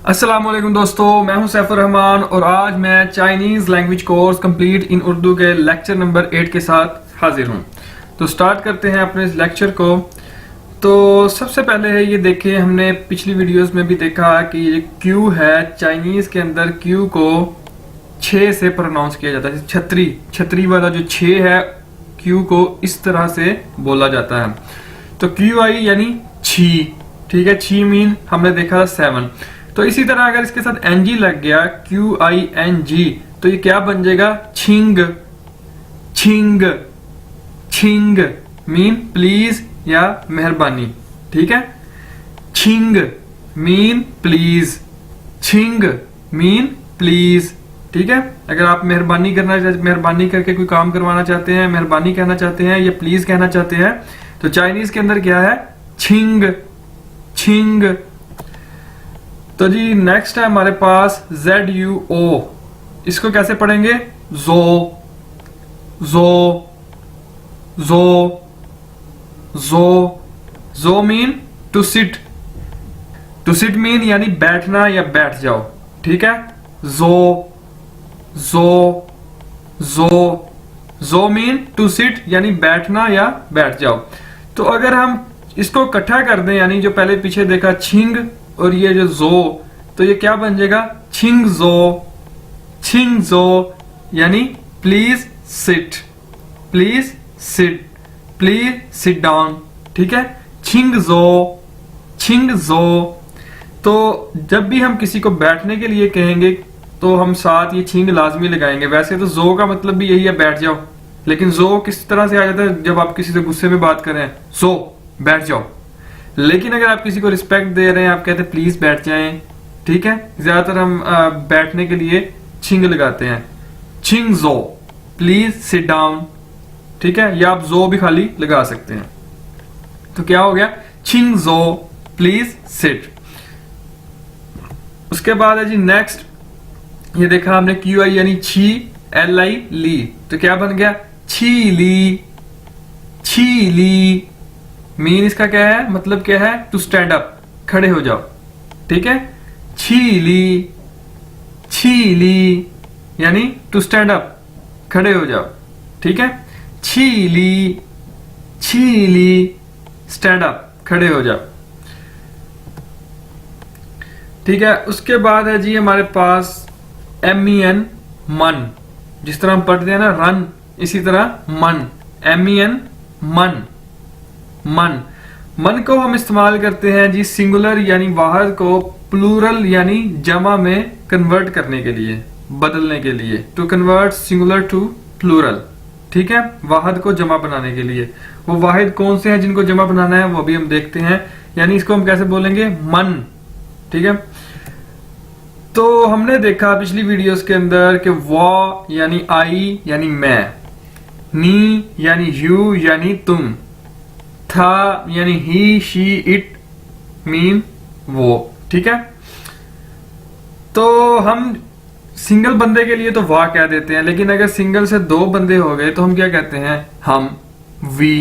अस्सलाम वालेकुम दोस्तों, मैं हूं सैफुर रहमान और आज मैं Chinese language course complete in Urdu के लेक्चर नंबर 8 के साथ हाजिर हूं। तो स्टार्ट करते हैं अपने इस लेक्चर को। तो सबसे पहले है ये देखिए, हमने पिछली वीडियोस में भी देखा कि ये क्यू है, चाइनीज के अंदर क्यू को 6 से प्रोनाउंस किया जाता है। छतरी वाला जो 6 है, क्यू को इस तरह से बोला जाता है। तो क्यू आई यानी छी, ठीक है। छी मीन हमने देखा था 7। तो इसी तरह अगर इसके साथ एनजी लग गया, क्यू आई एन जी, तो ये क्या बन जाएगा? छिंग। छिंग छिंग मीन प्लीज या मेहरबानी, ठीक है। छिंग मीन प्लीज, छिंग मीन प्लीज, ठीक है। अगर आप मेहरबानी करके कोई काम करवाना चाहते हैं, मेहरबानी कहना चाहते हैं या प्लीज कहना चाहते हैं, तो चाइनीज के अंदर क्या है? छिंग। छिंग। तो जी नेक्स्ट है हमारे पास ZUO। इसको कैसे पढ़ेंगे? जो जो जो जो जो mean to sit. To sit mean यानी बैठना या बैठ जाओ, ठीक है। जो जो जो जो मीन टू सिट यानी बैठना या बैठ जाओ। तो अगर हम इसको इकट्ठा कर दें, यानी जो पहले पीछे देखा छिंग और ये जो जो, तो ये क्या बन जाएगा? छिंग जो। छिंग जो यानी please sit, please sit, please sit down, ठीक है। छिंग जो, छिंग जो। तो जब भी हम किसी को बैठने के लिए कहेंगे तो हम साथ ये छिंग लाजमी लगाएंगे। वैसे तो जो का मतलब भी यही है, बैठ जाओ, लेकिन जो किस तरह से आ जाता है जब आप किसी से गुस्से में बात करें, जो बैठ जाओ। लेकिन अगर आप किसी को रिस्पेक्ट दे रहे हैं, आप कहते हैं प्लीज बैठ जाएं, ठीक है। ज्यादातर हम बैठने के लिए छिंग लगाते हैं। छिंग जो, प्लीज सिट डाउन, ठीक है। या आप जो भी खाली लगा सकते हैं। तो क्या हो गया? छिंग जो, प्लीज सिट। उसके बाद है जी नेक्स्ट, ये देखा हमने क्यू आई यानी छी, LI ली, तो क्या बन गया? छी ली। छी ली मीन इसका क्या है, मतलब क्या है? टू स्टैंड अप, खड़े हो जाओ, ठीक है। छीली। छीली यानी टू स्टैंड अप, खड़े हो जाओ, ठीक है। छीली। छीली स्टैंड अप, खड़े हो जाओ, ठीक है। उसके बाद है जी हमारे पास MEN मन। जिस तरह हम पढ़ते हैं ना रन, इसी तरह मन, MEN मन। मन। मन को हम इस्तेमाल करते हैं जी सिंगुलर यानी वाहिद को प्लूरल यानी जमा में कन्वर्ट करने के लिए, बदलने के लिए। To convert singular to plural, ठीक है। वाहिद को जमा बनाने के लिए। वो वाहिद कौन से हैं जिनको जमा बनाना है, वो भी हम देखते हैं। यानी इसको हम कैसे बोलेंगे? मन, ठीक है। तो हमने देखा पिछली वीडियोस के अंदर कि वो यानी आई यानी मैं, नी यानी यू यानी तुम, था यानी ही शी इट मीन वो, ठीक है। तो हम सिंगल बंदे के लिए तो वाह कह देते हैं, लेकिन अगर सिंगल से 2 बंदे हो गए तो हम क्या कहते हैं? हम, वी।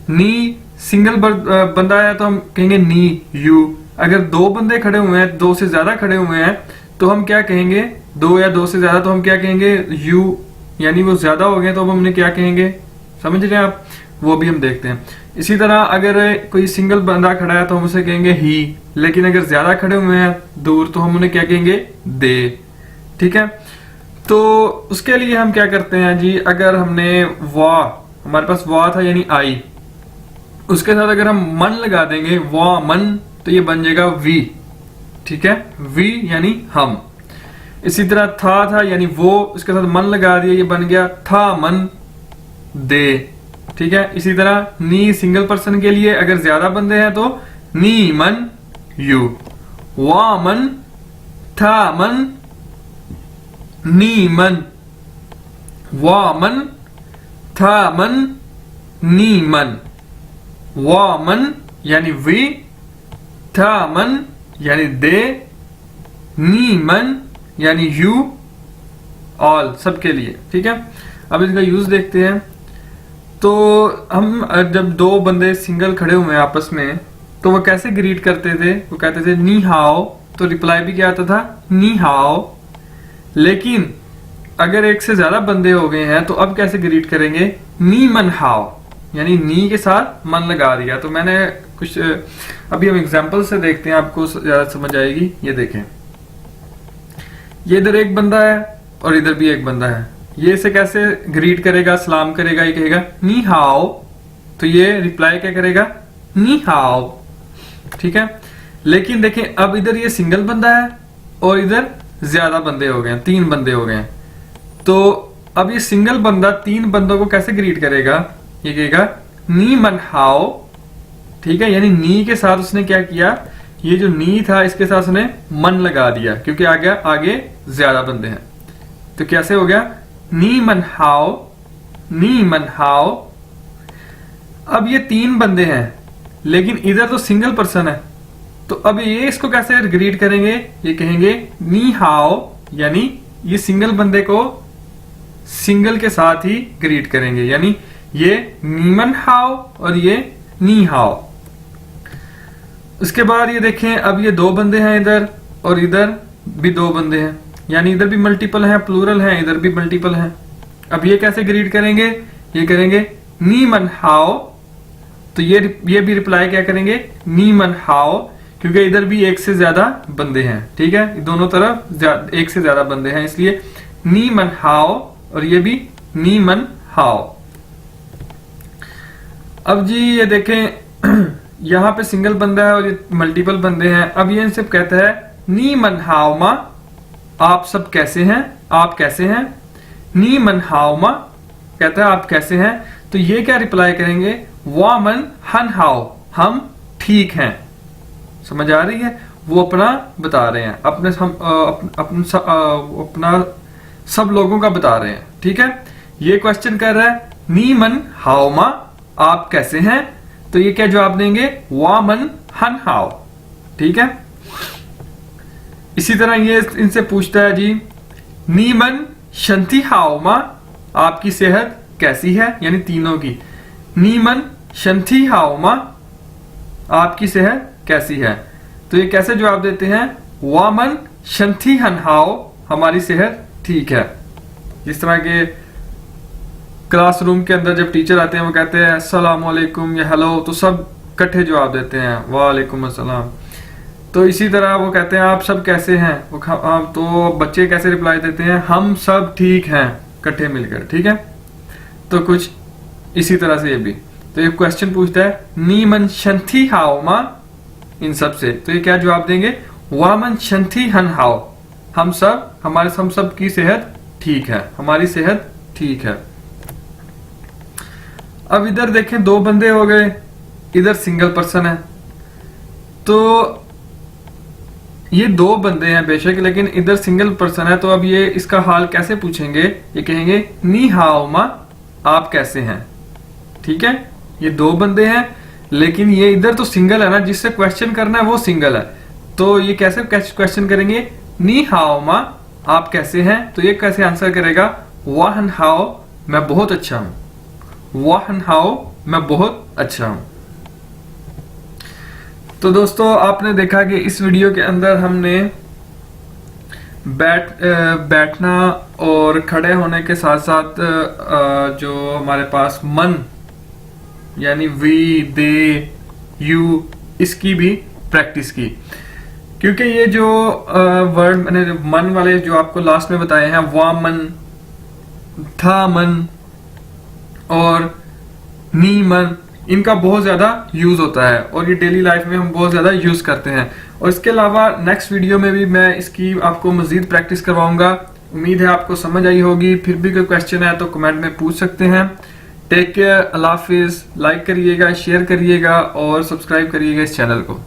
नी सिंगल बंदा है तो हम कहेंगे नी, यू। अगर 2 बंदे खड़े हुए हैं, 2 से ज्यादा खड़े हुए हैं, तो हम क्या कहेंगे? 2 या 2 से ज्यादा, तो हम क्या कहेंगे? यू, यानी वो ज्यादा हो गए तो अब हमने क्या कहेंगे? समझ रहे हैं आप? वो भी हम देखते हैं। इसी तरह अगर कोई सिंगल बंदा खड़ा है तो हम उसे कहेंगे ही, लेकिन अगर ज्यादा खड़े हुए हैं दूर तो हम उन्हें क्या कहेंगे? दे, ठीक है। तो उसके लिए हम क्या करते हैं जी, अगर हमने वाह, हमारे पास वाह था यानी आई, उसके साथ अगर हम मन लगा देंगे, वाह मन, तो ये बन जाएगा वी, ठीक है। वी यानी हम। इसी तरह था यानी वो, उसके साथ मन लगा दिया, ये बन गया था मन दे, ठीक है। इसी तरह नी सिंगल पर्सन के लिए, अगर ज्यादा बंदे हैं तो नी मन यू, वा मन, था मन, नी मन, वा मन, था मन, नी मन। वा मन यानी वी, था मन यानी दे, नी मन यानी यू, ऑल, सबके लिए, ठीक है। अब इसका यूज देखते हैं। तो हम जब 2 बंदे सिंगल खड़े हुए हैं आपस में, तो वो कैसे ग्रीट करते थे? वो कहते थे नी हाओ, तो रिप्लाई भी क्या आता था, नी हाओ। लेकिन अगर एक से ज्यादा बंदे हो गए हैं तो अब कैसे ग्रीट करेंगे, नी मन हाओ, यानी नी के साथ मन लगा दिया। तो मैंने कुछ अभी हम एग्जांपल से देखते हैं, आपको ज्यादा समझ आएगी। ये देखें, ये इधर एक बंदा है और इधर भी एक बंदा है। ये इसे कैसे ग्रीट करेगा, सलाम करेगा, ये कहेगा नी हाओ, तो ये रिप्लाई क्या करेगा, नी हाओ। ठीक है। लेकिन देखें अब इधर ये सिंगल बंदा है और इधर ज्यादा बंदे हो गए हैं, 3 बंदे हो गए हैं। तो अब ये सिंगल बंदा 3 बंदों को कैसे ग्रीट करेगा, ये कहेगा नी मन हाओ। ठीक है, यानी नी के साथ उसने क्या किया, ये जो नी था इसके साथ उसने मन लगा दिया, क्योंकि आगे ज्यादा बंदे हैं। तो कैसे हो गया, नी मन हाओ, नी मन हाओ। अब ये 3 बंदे हैं लेकिन इधर तो सिंगल पर्सन है, तो अब ये इसको कैसे ग्रीट करेंगे, ये कहेंगे नी हाओ, यानी ये सिंगल बंदे को सिंगल के साथ ही ग्रीट करेंगे, यानी ये नीमन हाओ और ये नी हाओ। उसके बाद ये देखें, अब ये 2 बंदे हैं इधर और इधर भी 2 बंदे हैं, यानी इधर भी मल्टीपल हैं, प्लूरल हैं, इधर भी मल्टीपल हैं। अब ये कैसे ग्रीट करेंगे, ये करेंगे नी मन हाओ, तो ये भी रिप्लाई क्या करेंगे, नी मन हाओ, क्योंकि इधर भी एक से ज्यादा बंदे हैं। ठीक है, दोनों तरफ एक से ज्यादा बंदे हैं, इसलिए नी मन हाओ और ये भी नी मन हाओ। अब जी ये देखें, यहां पे सिंगल बंदा है और ये मल्टीपल बंदे हैं। अब ये इनसे कहता है नी मन हाओ मा, आप सब कैसे हैं, आप कैसे हैं। नी मन हाओ मा कहता है आप कैसे हैं, तो ये क्या रिप्लाई करेंगे, वा मन हन हाओ, हम ठीक हैं। समझ आ रही है, वो अपना बता रहे हैं, अपना सब लोगों का बता रहे हैं। ठीक है, ये क्वेश्चन कर रहा है नी मन हाओ मा, आप कैसे हैं, तो ये क्या जवाब देंगे, वा मन हन हाओ। ठीक है। इसी तरह ये इनसे पूछता है जी, नी मन शंति हाओ मा, आपकी सेहत कैसी है, यानी तीनों की। नी मन शंति हाओ मा, आपकी सेहत कैसी है, तो ये कैसे जवाब देते हैं, वा मन शंति हन हाओ, हमारी सेहत ठीक है। जिस तरह के क्लासरूम के अंदर जब टीचर आते हैं वो कहते हैं अस्सलाम वालेकुम या हेलो, तो सब इकट्ठे जवाब देते हैं वालेकुम अस्सलाम। तो इसी तरह वो कहते हैं आप सब कैसे हैं, तो बच्चे कैसे रिप्लाई देते हैं, हम सब ठीक हैं, इकट्ठे मिलकर। ठीक है, तो कुछ इसी तरह से ये भी। तो ये क्वेश्चन पूछता है नी मन शंति हाओ मा, इन सब से, तो ये क्या जवाब देंगे, वा मन शंति हन हाओ, हम सब की सेहत ठीक है, हमारी सेहत ठीक है। अब इधर देखें 2 बंदे हो गए, इधर सिंगल पर्सन है, तो ये 2 बंदे हैं बेशक, लेकिन इधर सिंगल पर्सन है, तो अब ये इसका हाल कैसे पूछेंगे, ये कहेंगे नी हाओ मा, आप कैसे हैं। ठीक है, ये 2 बंदे हैं लेकिन ये इधर तो सिंगल है ना, जिससे क्वेश्चन करना है वो सिंगल है, तो ये कैसे क्वेश्चन करेंगे, नी हाओ मा, आप कैसे हैं, तो ये कैसे आंसर करेगा, वाहन हाओ, मैं बहुत अच्छा हूं, वाहन हाओ, मैं बहुत अच्छा हूं। तो दोस्तों आपने देखा कि इस वीडियो के अंदर हमने बैठना और खड़े होने के साथ साथ जो हमारे पास मन, यानी वी, दे, यू, इसकी भी प्रैक्टिस की, क्योंकि ये जो वर्ड मैंने मन वाले जो आपको लास्ट में बताए हैं, वा मन, था मन और नी मन, इनका बहुत ज्यादा यूज होता है और ये डेली लाइफ में हम बहुत ज्यादा यूज करते हैं। और इसके अलावा नेक्स्ट वीडियो में भी मैं इसकी आपको मजीद प्रैक्टिस करवाऊंगा। उम्मीद है आपको समझ आई होगी। फिर भी कोई क्वेश्चन है तो कमेंट में पूछ सकते हैं। टेक केयर, अल्लाह हाफिज। लाइक करिएगा, शेयर करिएगा और सब्सक्राइब करिएगा इस चैनल को।